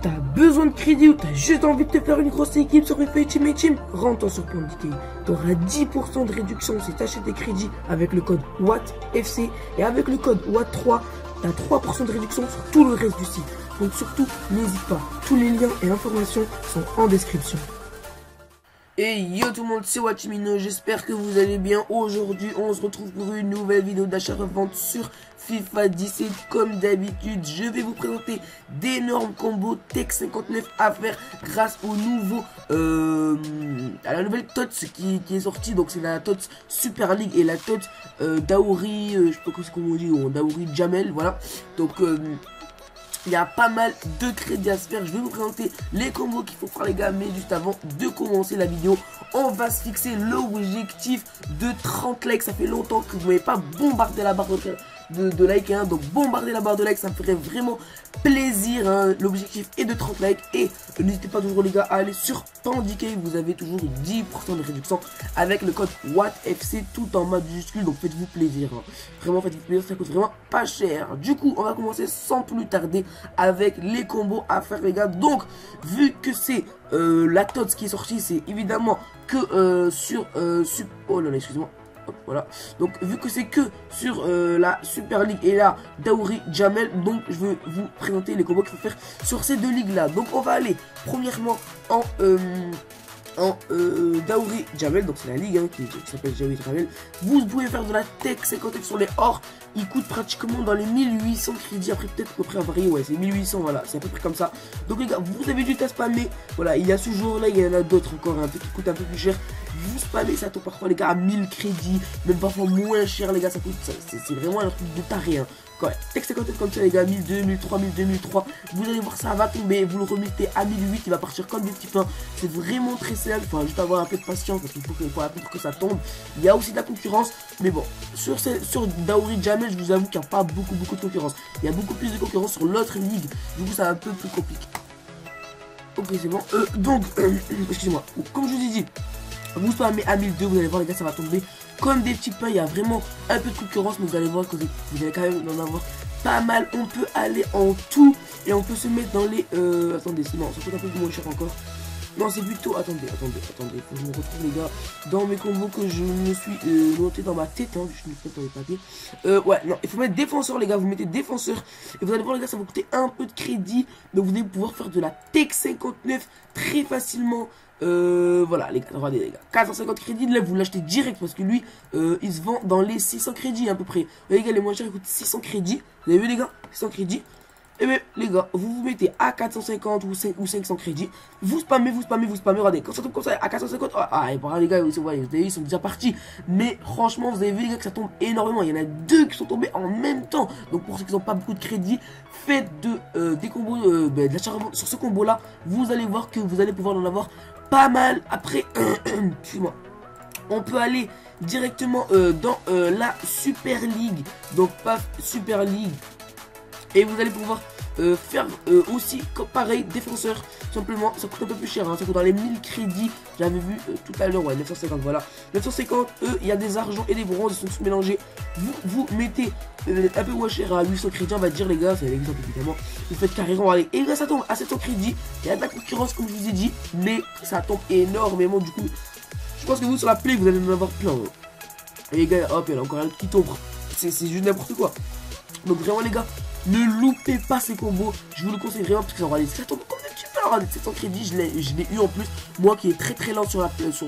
T'as besoin de crédit ou t'as juste envie de te faire une grosse équipe sur FIFA Ultimate Team? Rentre sur PandyK. T'auras 10% de réduction si t'achètes des crédits avec le code WATTFC. Et avec le code WATT3, t'as 3% de réduction sur tout le reste du site. Donc surtout, n'hésite pas. Tous les liens et informations sont en description. Et yo tout le monde, c'est Watchmino, j'espère que vous allez bien. Aujourd'hui, on se retrouve pour une nouvelle vidéo d'achat-revente sur FIFA 17. Comme d'habitude, je vais vous présenter d'énormes combos Tech 59 à faire grâce au nouveau, à la nouvelle TOTS qui est sortie. Donc c'est la TOTS Super League et la TOTS Daouri, je sais pas comment on dit, ou Daouri Jamel, voilà. Donc il y a pas mal de crédits à se faire. Je vais vous présenter les combos qu'il faut faire les gars. Mais juste avant de commencer la vidéo, on va se fixer l'objectif de 30 likes. Ça fait longtemps que vous n'avez pas bombardé la barre de likes, hein. Donc bombarder la barre de likes, ça me ferait vraiment plaisir, hein. L'objectif est de 30 likes. Et n'hésitez pas toujours les gars à aller sur PandyK. Vous avez toujours 10% de réduction avec le code WATTFC tout en majuscule. Donc faites-vous plaisir, hein. Vraiment faites-vous plaisir, ça coûte vraiment pas cher. Du coup on va commencer sans plus tarder avec les combos à faire les gars. Donc vu que c'est la TOTS qui est sortie, c'est évidemment que sur oh là là, excusez-moi. Voilà, donc vu que c'est que sur la Super League et la Daouri Jamel, donc je vais vous présenter les combos qu'il faut faire sur ces deux ligues là. Donc on va aller premièrement en Daouri Jamel, donc c'est la ligue, hein, qui s'appelle Daouri Jamel. Vous pouvez faire de la Tech 59 sur les ors. Il coûte pratiquement dans les 1800 crédits. Après peut-être à peu près à varier, ouais c'est 1800, voilà, c'est à peu près comme ça. Donc les gars, vous avez juste à spammer. Voilà, il y a ce jour là, il y en a d'autres encore un peu qui coûtent un peu plus cher. Vous spammez, ça tombe parfois les gars à 1000 crédits, même parfois moins cher les gars, ça coûte, c'est vraiment un truc de taré, hein. Ouais, Tech 59 comme ça les gars, 1002, 1003, 1002, 1003, vous allez voir ça va tomber, vous le remettez à 1008, il va partir comme des petits pains. C'est vraiment très simple, il faut juste avoir un peu de patience parce qu'il faut attendre que ça tombe. Il y a aussi de la concurrence, mais bon, sur Daouri Jamel, je vous avoue qu'il n'y a pas beaucoup de concurrence. Il y a beaucoup plus de concurrence sur l'autre ligue, du coup c'est un peu plus compliqué. Ok c'est bon, donc, excusez-moi, comme je vous ai dit, vous spammez à 1002, vous allez voir les gars, ça va tomber comme des petits pains. Il y a vraiment un peu de concurrence, mais vous allez voir que vous allez quand même en avoir pas mal. On peut aller en tout et on peut se mettre dans les attendez, non, ça coûte un peu moins cher encore. Non, c'est plutôt, attendez, faut que je me retrouve les gars dans mes combos que je me suis noté dans ma tête, hein, je me fais dans les papiers. Ouais, non, il faut mettre défenseur les gars, vous mettez défenseur et vous allez voir les gars, ça va coûter un peu de crédit, donc vous allez pouvoir faire de la Tech 59 très facilement. Voilà les gars, regardez les gars, 450 crédits, là vous l'achetez direct parce que lui il se vend dans les 600 crédits à peu près. Les gars, les moins chers ils coûtent 600 crédits, vous avez vu les gars, 600 crédits. Et bien les gars, vous vous mettez à 450 ou 500 crédits, vous spammez, regardez, quand ça tombe comme ça à 450, et bah les gars, vous voyez, ils sont déjà partis. Mais franchement, vous avez vu les gars que ça tombe énormément, il y en a deux qui sont tombés en même temps. Donc pour ceux qui n'ont pas beaucoup de crédits, faites des combos, de l'achat sur ce combo là, vous allez voir que vous allez pouvoir en avoir pas mal. Après, excuse-moi, on peut aller directement dans la Super League. Donc paf, Super League. Et vous allez pouvoir faire aussi pareil, défenseur, simplement, ça coûte un peu plus cher, hein, ça coûte dans les 1000 crédits, j'avais vu tout à l'heure, ouais, 950, voilà. 950, il y a des argents et des bronzes, ils sont tous mélangés. Vous mettez un peu moins cher à 800 crédits, on va dire les gars, c'est l'exemple évidemment. Vous faites carrément aller, et là ça tombe à 700 crédits, il y a de la concurrence comme je vous ai dit, mais ça tombe énormément, du coup, je pense que vous sur la play, vous allez en avoir plein. Hein. Et les gars, hop, il y en a encore un qui tombe, c'est juste n'importe quoi. Donc vraiment les gars, ne loupez pas ces combos, je vous le conseille vraiment parce que ça tombe comme des petits peu. Regardez, 700 crédits, je l'ai eu en plus, moi qui est très lent sur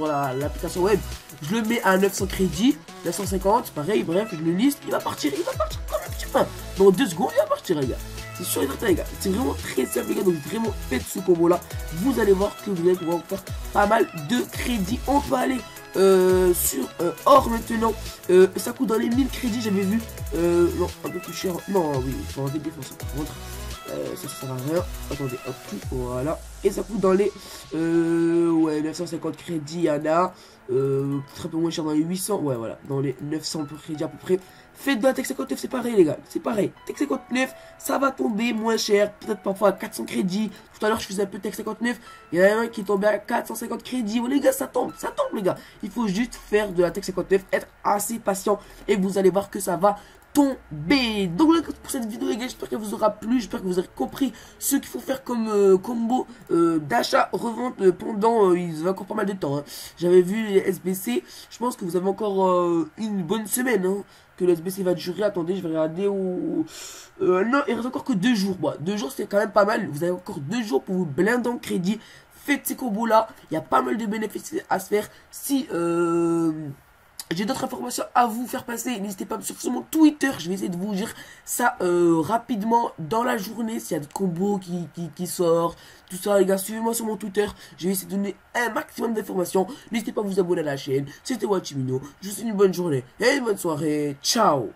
l'application web, je le mets à 900 crédits, 950, pareil, bref, je le liste, il va partir comme un petit pain. Dans 2 secondes, il va partir les gars, c'est sûr et certain les gars, c'est vraiment très simple les gars, donc vraiment faites ce combo là, vous allez voir que vous allez pouvoir faire pas mal de crédits. On peut aller sur or maintenant, ça coûte dans les 1000 crédits, j'avais vu, non, un peu plus cher, non, oui, il faut enlever des défenseurs par contre, ça sert à rien, attendez, hop, voilà, et ça coûte dans les, ouais, 950 crédits, il y en a, très peu moins cher dans les 800, ouais, voilà, dans les 900 crédits à peu près. Faites de la Tech 59, c'est pareil les gars, c'est pareil. Tech 59, ça va tomber moins cher, peut-être parfois à 400 crédits. Tout à l'heure je faisais un peu Tech 59, il y en a un qui est tombé à 450 crédits. Oh, les gars, ça tombe les gars. Il faut juste faire de la Tech 59, être assez patient et vous allez voir que ça va tomber. Donc là pour cette vidéo les gars, j'espère qu'elle vous aura plu, j'espère que vous aurez compris ce qu'il faut faire comme combo d'achat revente pendant il y a encore pas mal de temps hein. J'avais vu les SBC, je pense que vous avez encore une bonne semaine hein, que le SBC va durer. Attendez, je vais regarder non, il reste encore que 2 jours. Bon, 2 jours c'est quand même pas mal, vous avez encore 2 jours pour vous blinder en crédit. Faites ces combos là, il y a pas mal de bénéfices à se faire. Si j'ai d'autres informations à vous faire passer, n'hésitez pas à me suivre sur mon Twitter, je vais essayer de vous dire ça rapidement dans la journée, s'il y a des combos qui sortent, tout ça les gars, suivez-moi sur mon Twitter, je vais essayer de donner un maximum d'informations, n'hésitez pas à vous abonner à la chaîne, c'était Wachimino, je vous souhaite une bonne journée et une bonne soirée, ciao.